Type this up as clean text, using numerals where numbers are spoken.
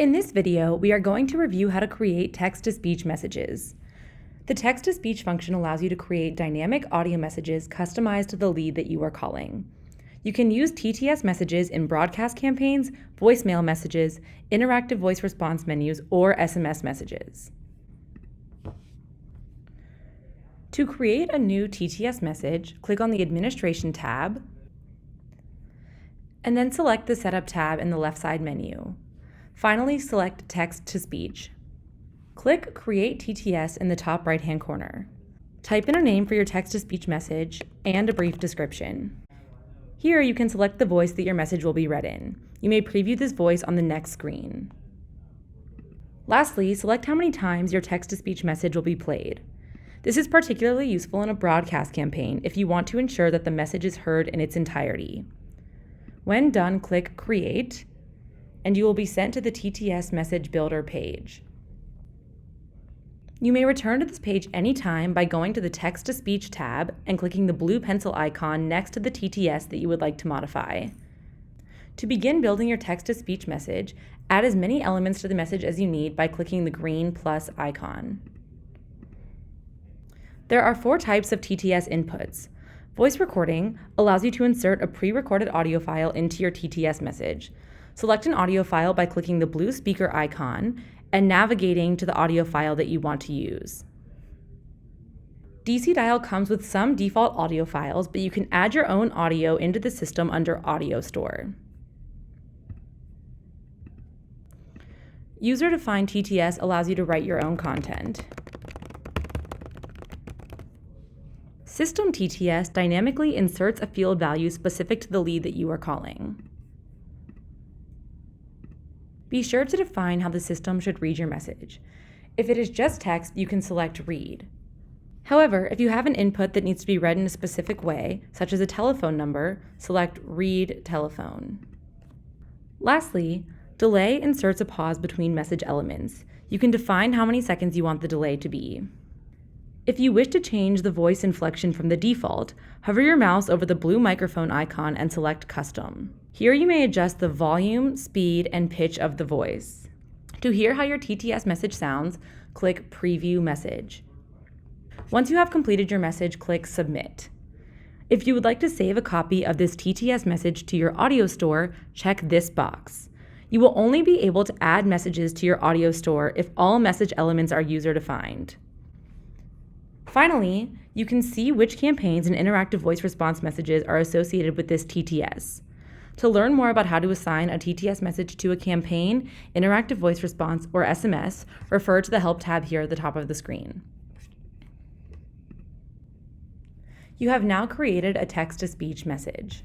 In this video, we are going to review how to create text-to-speech messages. The text-to-speech function allows you to create dynamic audio messages customized to the lead that you are calling. You can use TTS messages in broadcast campaigns, voicemail messages, interactive voice response menus, or SMS messages. To create a new TTS message, click on the Administration tab, and then select the Setup tab in the left side menu. Finally, select Text-to-Speech. Click Create TTS in the top right-hand corner. Type in a name for your text-to-speech message and a brief description. Here, you can select the voice that your message will be read in. You may preview this voice on the next screen. Lastly, select how many times your text-to-speech message will be played. This is particularly useful in a broadcast campaign if you want to ensure that the message is heard in its entirety. When done, click Create, and you will be sent to the TTS Message Builder page. You may return to this page anytime by going to the Text-to-Speech tab and clicking the blue pencil icon next to the TTS that you would like to modify. To begin building your text-to-speech message, add as many elements to the message as you need by clicking the green plus icon. There are 4 types of TTS inputs. Voice recording allows you to insert a pre-recorded audio file into your TTS message. Select an audio file by clicking the blue speaker icon and navigating to the audio file that you want to use. DCDial comes with some default audio files, but you can add your own audio into the system under Audio Store. User-defined TTS allows you to write your own content. System TTS dynamically inserts a field value specific to the lead that you are calling. Be sure to define how the system should read your message. If it is just text, you can select Read. However, if you have an input that needs to be read in a specific way, such as a telephone number, select Read Telephone. Lastly, Delay inserts a pause between message elements. You can define how many seconds you want the delay to be. If you wish to change the voice inflection from the default, hover your mouse over the blue microphone icon and select Custom. Here you may adjust the volume, speed, and pitch of the voice. To hear how your TTS message sounds, click Preview Message. Once you have completed your message, click Submit. If you would like to save a copy of this TTS message to your audio store, check this box. You will only be able to add messages to your audio store if all message elements are user-defined. Finally, you can see which campaigns and interactive voice response messages are associated with this TTS. To learn more about how to assign a TTS message to a campaign, interactive voice response, or SMS, refer to the Help tab here at the top of the screen. You have now created a text-to-speech message.